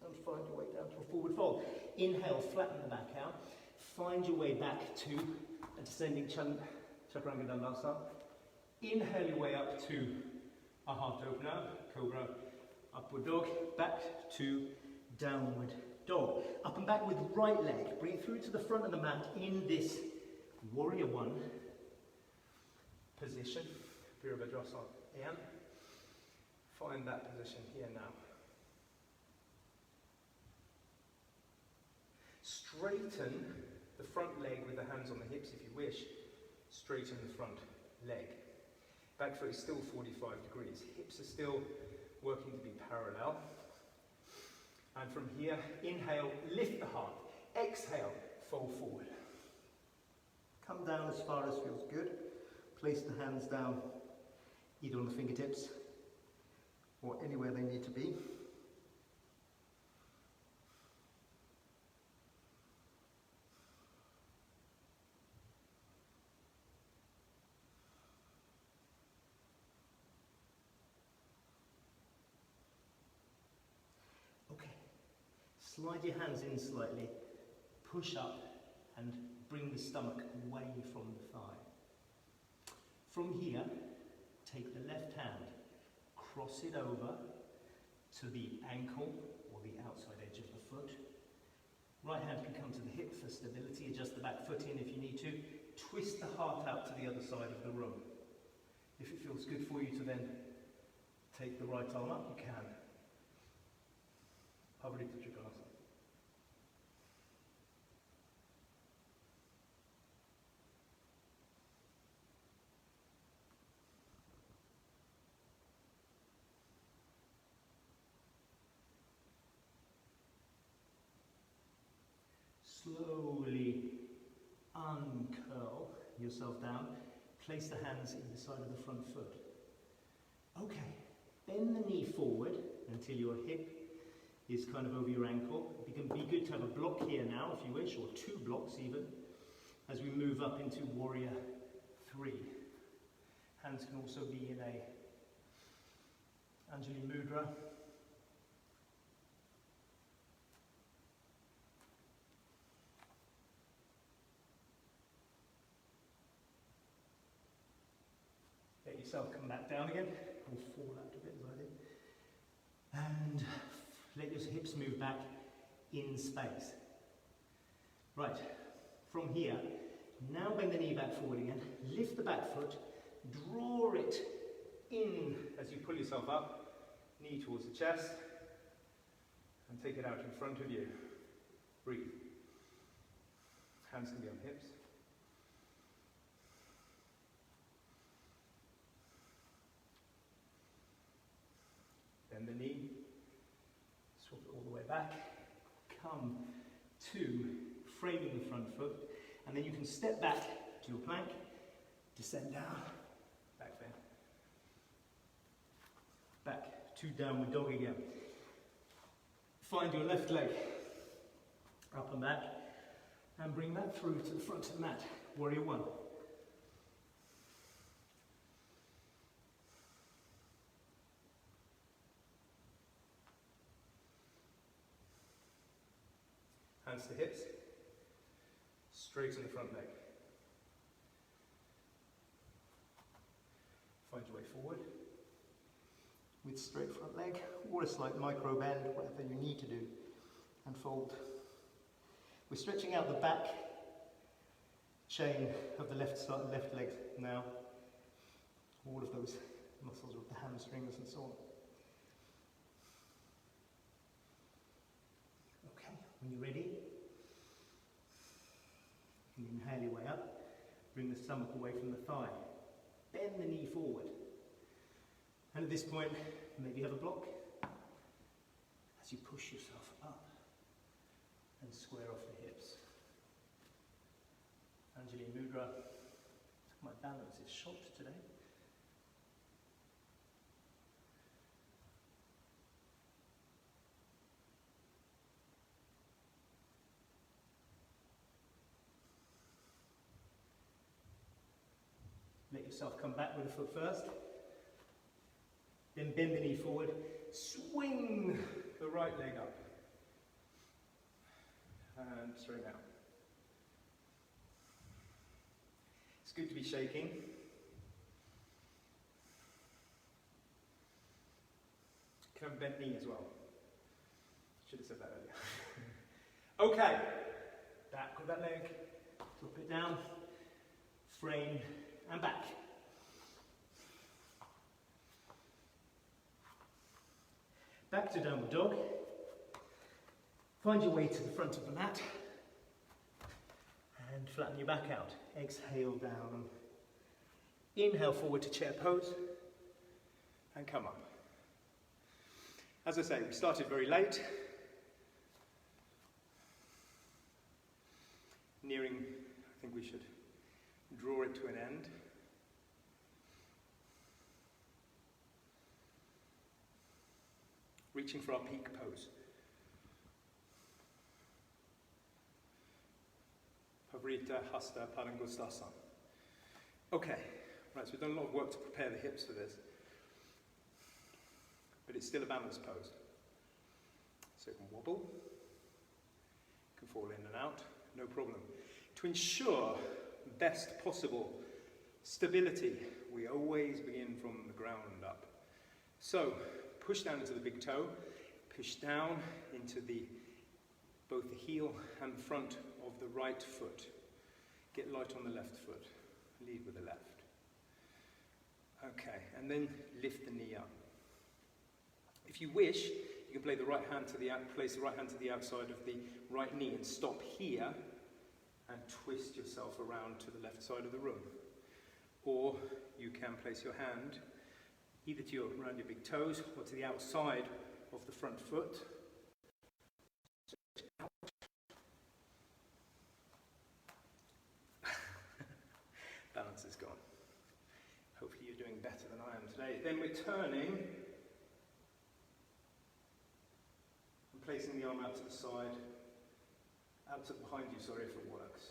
And find your way down to a forward fold. Inhale, flatten the back out. Find your way back to a descending Chaturanga Dandasana. Inhale your way up to Our heart open out, cobra, upward dog, back to downward dog. Up and back with right leg. Bring it through to the front of the mat in this warrior one position. Virabhadrasana again. Find that position here now. Straighten the front leg with the hands on the hips if you wish. Straighten the front leg. Back foot is still 45 degrees. Hips are still working to be parallel. And from here, inhale, lift the heart. Exhale, fold forward. Come down as far as feels good. Place the hands down either on the fingertips or anywhere they need to be. Okay, slide your hands in slightly, push up and bring the stomach away from the thigh. From here, take the left hand, cross it over to the ankle or the outside edge of the foot. Right hand can come to the hip for stability, adjust the back foot in if you need to. Twist the heart out to the other side of the room. If it feels good for you to then take the right arm up, you can. Pavarita Trikonasana. Slowly uncurl yourself down. Place the hands either side of the front foot. Okay, bend the knee forward until your hip is kind of over your ankle. It can be good to have a block here now if you wish, or 2 blocks even, as we move up into warrior 3. Hands can also be in a Anjali Mudra. Let yourself come back down again, or fall out a bit as I did. And let your hips move back in space. Right, from here, now bend the knee back forward again, lift the back foot, draw it in as you pull yourself up, knee towards the chest, and take it out in front of you. Breathe. Hands can be on hips. Bend the knee, swap it all the way back, come to framing the front foot, and then you can step back to your plank, descend down, back bend, back to downward dog again. Find your left leg, up and back, and bring that through to the front of the mat, warrior 1. Hands to hips, straighten the front leg. Find your way forward with straight front leg, or a slight micro bend, whatever you need to do, and fold. We're stretching out the back chain of the left leg now, all of those muscles of the hamstrings and so on. Okay, when you're ready, you can inhale your way up, bring the stomach away from the thigh, bend the knee forward, and at this point maybe have a block as you push yourself up and square off the hips. Anjali Mudra. My balance is shot today. Let yourself come back with the foot first. Then bend the knee forward. Swing the right leg up. And straight out. It's good to be shaking. can have a bent knee as well. Should have said that earlier. Okay, back with that leg. Drop it down, frame, and back. Back to downward dog. Find your way to the front of the mat. And flatten your back out. Exhale down. Inhale forward to chair pose. And come up. As I say, we started very late. Nearing, I think we should draw it to an end. Reaching for our peak pose. Pavrita Hasta Padangustasana. Okay, right, so we've done a lot of work to prepare the hips for this. But it's still a balanced pose. So it can wobble, it can fall in and out, no problem. To ensure best possible stability, we always begin from the ground up. So, push down into the big toe, push down into both the heel and the front of the right foot. Get light on the left foot, lead with the left. Okay, and then lift the knee up. If you wish, you can place the right hand to the outside of the right knee and stop here and twist yourself around to the left side of the room. Or you can place your hand either around your big toes or to the outside of the front foot. Balance is gone. Hopefully you're doing better than I am today. Then we're turning and placing the arm out to the side, out to behind you, sorry, if it works.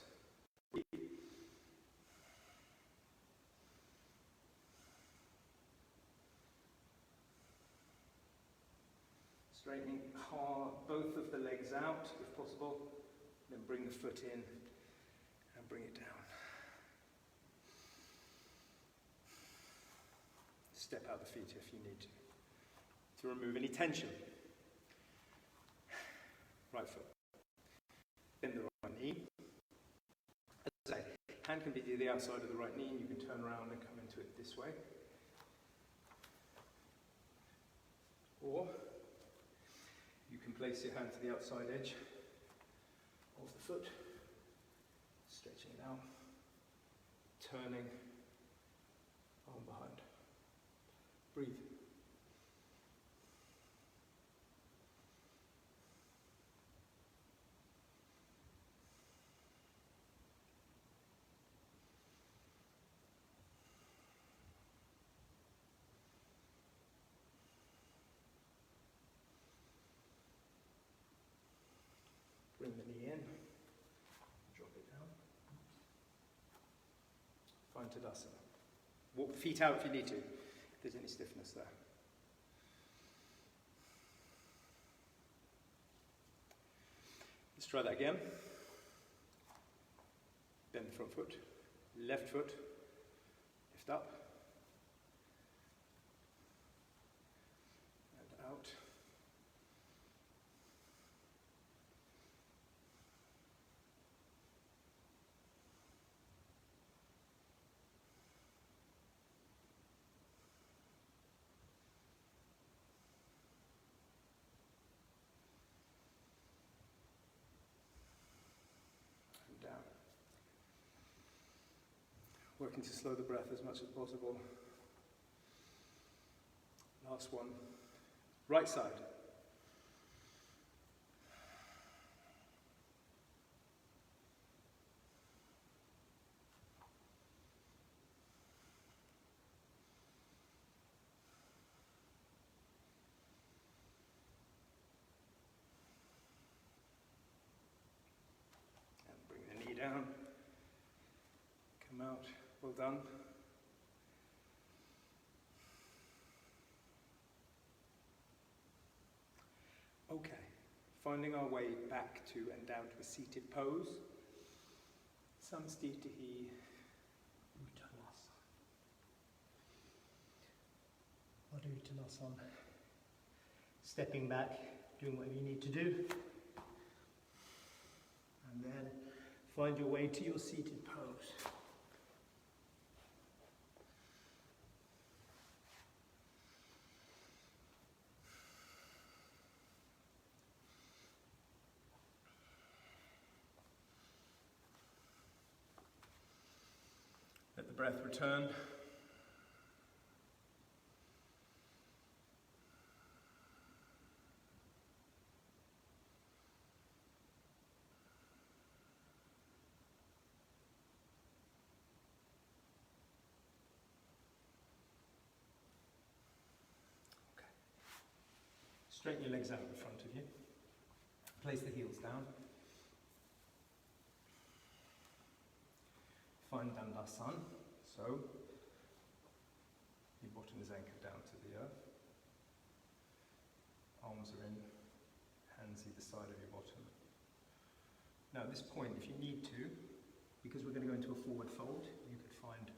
Straightening both of the legs out, if possible, then bring the foot in and bring it down. Step out the feet if you need to remove any tension. Right foot. Bend the right knee. As I say, hand can be to the outside of the right knee and you can turn around and come into it this way. Or you can place your hand to the outside edge of the foot, stretching it out, turning, arm behind. Breathe. Bring the knee in, drop it down. Find Tadasana. Walk the feet out if you need to, if there's any stiffness there. Let's try that again. Bend the front foot, left foot, lift up, and out. Down. Working to slow the breath as much as possible. Last one. Right side. Down, come out, well done. Okay, finding our way back to and down to a seated pose. Samstitihi Uttanasana. stepping back, doing whatever you need to do. And then find your way to your seated pose. Let the breath return. Straighten your legs out in front of you. Place the heels down. Find Dandasana. So, your bottom is anchored down to the earth. Arms are in, hands either side of your bottom. Now at this point, if you need to, because we're going to go into a forward fold, you could find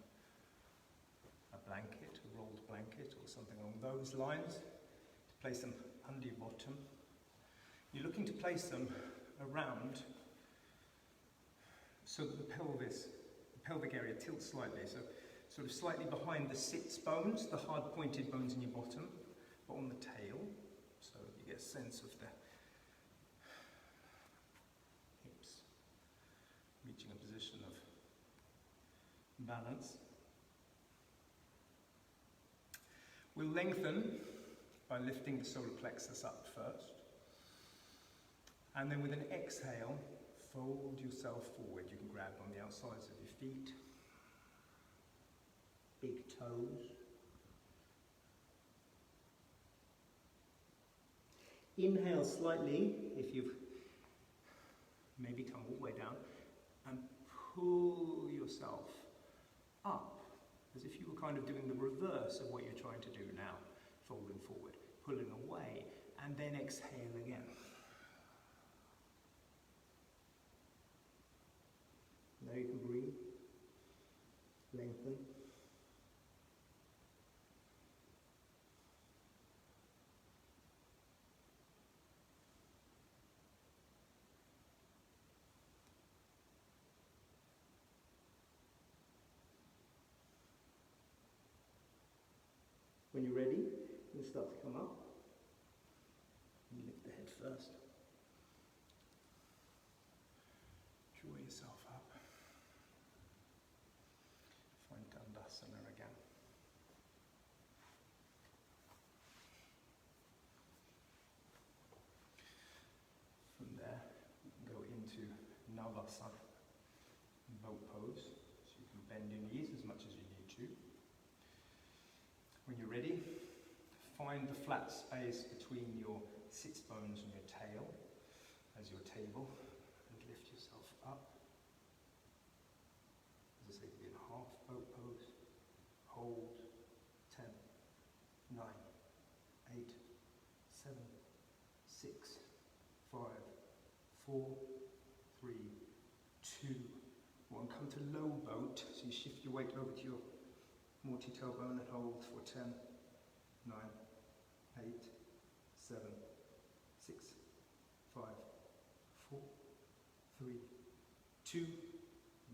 a blanket, a rolled blanket or something along those lines, to place them under your bottom. You're looking to place them around so that the pelvic area tilts slightly, so sort of slightly behind the sits bones, the hard pointed bones in your bottom, but on the tail, so you get a sense of the hips reaching a position of balance. We'll lengthen by lifting the solar plexus up first, and then with an exhale, fold yourself forward. You can grab on the outsides of your feet, big toes. Inhale slightly, if you've maybe come all the way down, and pull yourself up, as if you were kind of doing the reverse of what you're trying to do now. Folding forward, pulling away, and then exhale again. Now you can breathe, lengthen. When you're ready, you can start to come up. You lift the head first. Draw yourself up. Find Dandasana again. From there, you can go into Navasana, boat pose. So you can bend your knees as much as you need to. When you're ready, find the flat space between your sits bones and your tail as your table, and lift yourself up. As I say, in half boat pose. Hold. 10, 9, 8, 7, 6, 5, 4, 3, 2, 1. Come to low boat, so you shift your weight over to your multi-tailbone and hold for 10, 9, 8, 7, 6, 5, 4, 3, 2,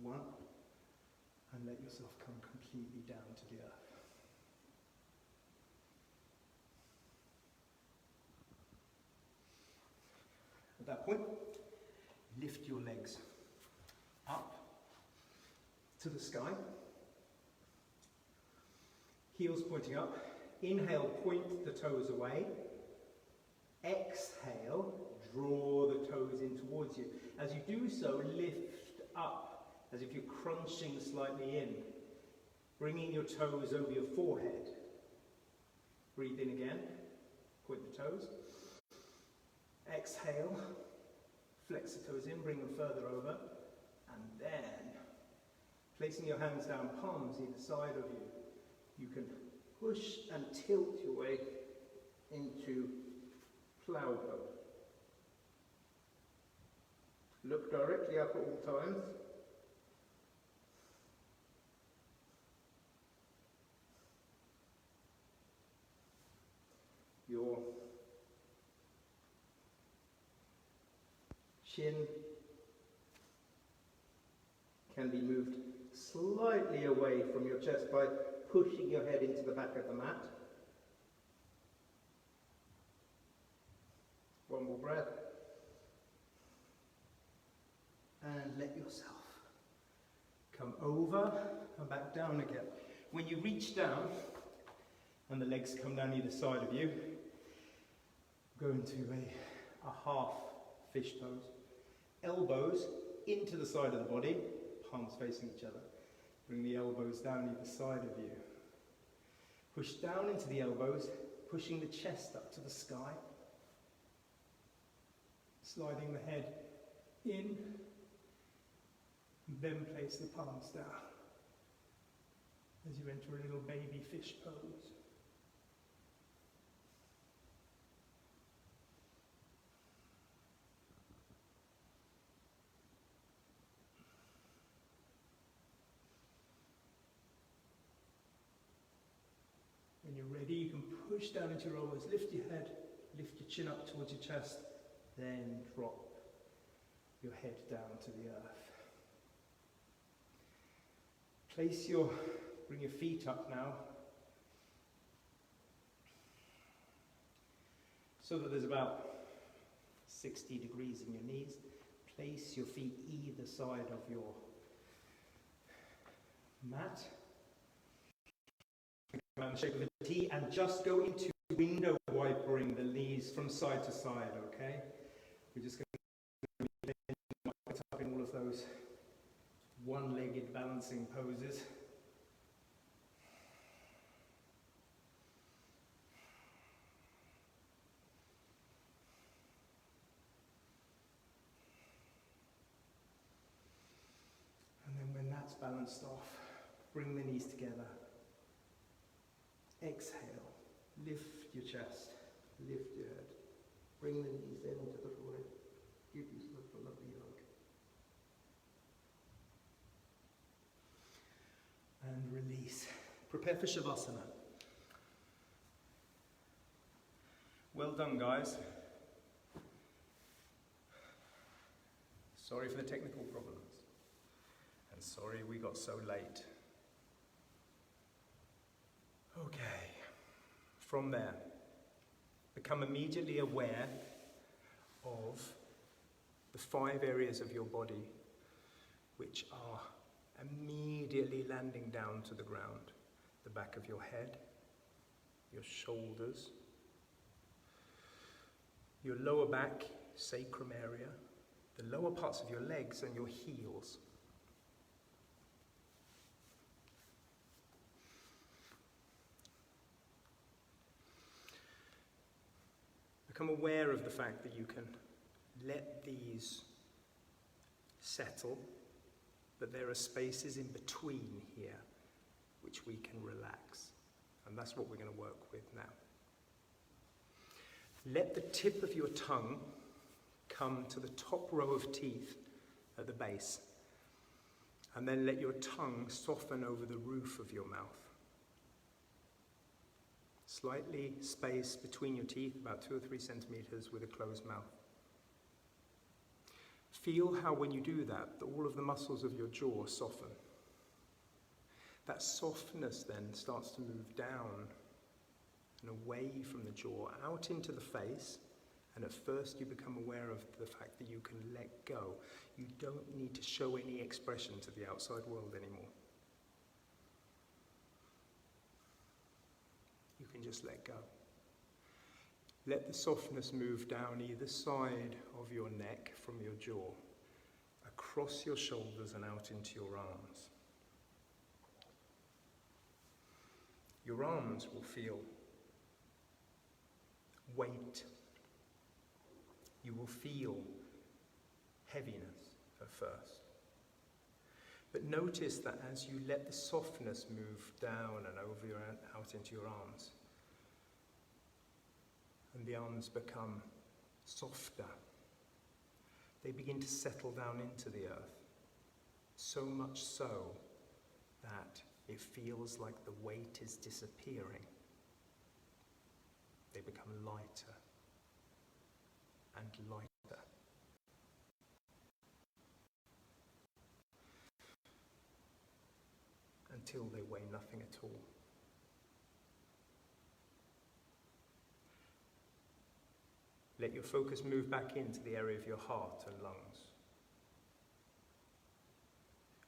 1. And let yourself come completely down to the earth. At that point, lift your legs up to the sky. Heels pointing up. Inhale, point the toes away. Exhale, draw the toes in towards you. As you do so, lift up, as if you're crunching slightly in, bringing your toes over your forehead. Breathe in again, point the toes. Exhale, flex the toes in, bring them further over, and then, placing your hands down, palms either side of you, you can push and tilt your way into plough pose. Look directly up at all times. Your chin can be moved slightly away from your chest by pushing your head into the back of the mat. One more breath. And let yourself come over and back down again. When you reach down and the legs come down either side of you, go into a half fish pose. Elbows into the side of the body, palms facing each other. Bring the elbows down either side of you. Push down into the elbows, pushing the chest up to the sky. Sliding the head in, then place the palms down as you enter a little baby fish pose. When you're ready, you can push down into your elbows, lift your head, lift your chin up towards your chest, then drop your head down to the earth. Bring your feet up now, so that there's about 60 degrees in your knees. Place your feet either side of your mat. Around the shape of a T, and just go into window wipering the knees from side to side, okay? We're just going to put up in all of those one-legged balancing poses. And then when that's balanced off, bring the knees together. Exhale, lift your chest, lift your head, bring the knees in into the forehead, give yourself a lovely hug. And release. Prepare for Shavasana. Well done, guys. Sorry for the technical problems. And sorry we got so late. Okay. From there, become immediately aware of the 5 areas of your body which are immediately landing down to the ground. The back of your head, your shoulders, your lower back, sacrum area, the lower parts of your legs and your heels. Become aware of the fact that you can let these settle, but there are spaces in between here which we can relax. And that's what we're going to work with now. Let the tip of your tongue come to the top row of teeth at the base. And then let your tongue soften over the roof of your mouth. Slightly space between your teeth, about 2 or 3 centimeters with a closed mouth. Feel how when you do that, all of the muscles of your jaw soften. That softness then starts to move down and away from the jaw, out into the face, and at first you become aware of the fact that you can let go. You don't need to show any expression to the outside world anymore. You can just let go. Let the softness move down either side of your neck from your jaw, across your shoulders and out into your arms. Your arms will feel weight. You will feel heaviness at first. But notice that as you let the softness move down and over out into your arms, and the arms become softer, they begin to settle down into the earth, so much so that it feels like the weight is disappearing. They become lighter and lighter until they weigh nothing at all. Let your focus move back into the area of your heart and lungs.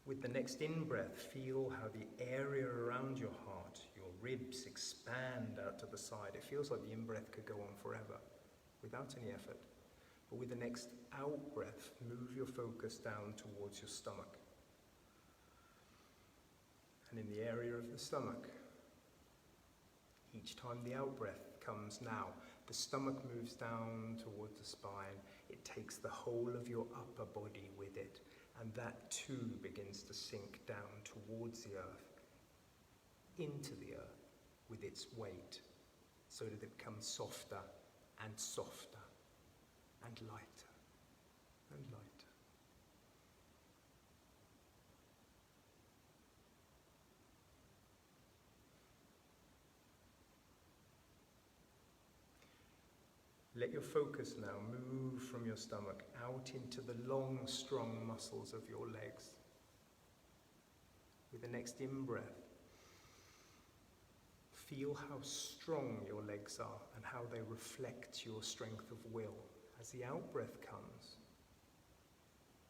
With the next in-breath, feel how the area around your heart, your ribs, expand out to the side. It feels like the in-breath could go on forever, without any effort. But with the next out-breath, move your focus down towards your stomach. And in the area of the stomach, each time the out-breath comes now, the stomach moves down towards the spine. It takes the whole of your upper body with it. And that too begins to sink down towards the earth, into the earth with its weight, so that it becomes softer and softer and lighter and lighter. Let your focus now move from your stomach out into the long, strong muscles of your legs. With the next in-breath, feel how strong your legs are and how they reflect your strength of will. As the out-breath comes,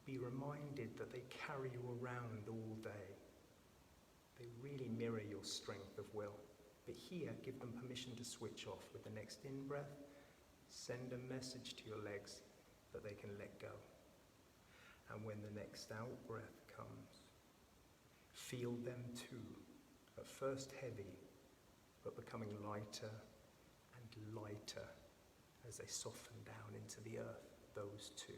be reminded that they carry you around all day. They really mirror your strength of will. But here, give them permission to switch off. With the next in-breath, send a message to your legs that they can let go. And when the next out-breath comes, feel them too, at first heavy, but becoming lighter and lighter as they soften down into the earth, those two.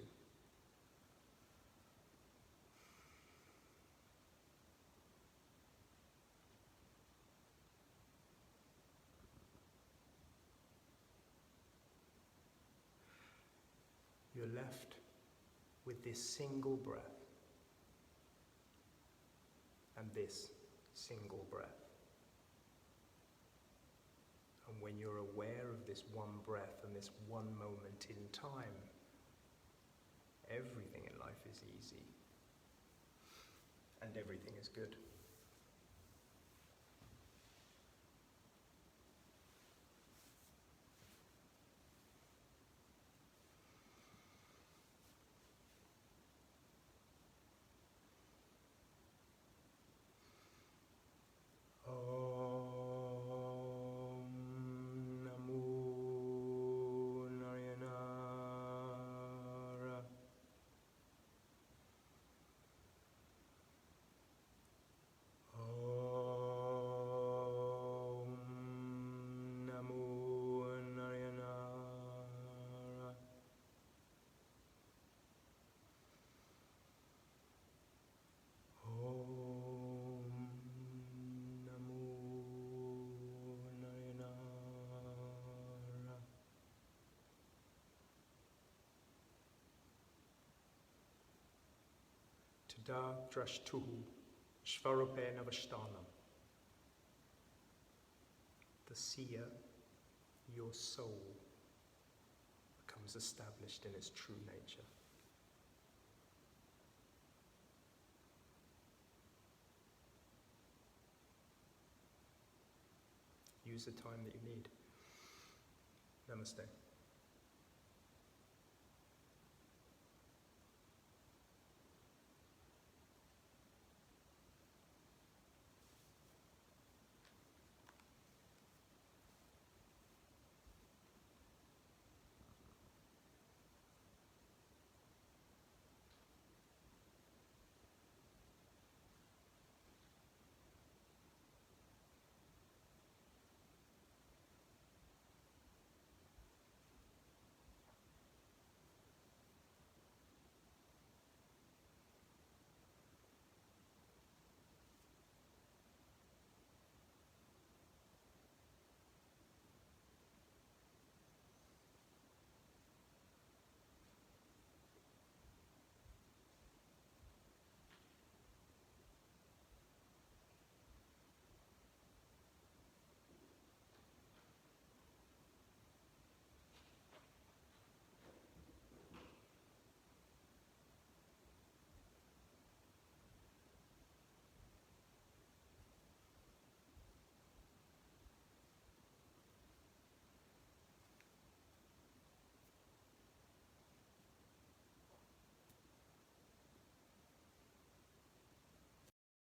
You're left with this single breath and this single breath. And when you're aware of this one breath and this one moment in time, everything in life is easy and everything is good. Da drashtuhu shvarupena vashtanam. The seer, your soul, becomes established in its true nature. Use the time that you need. Namaste.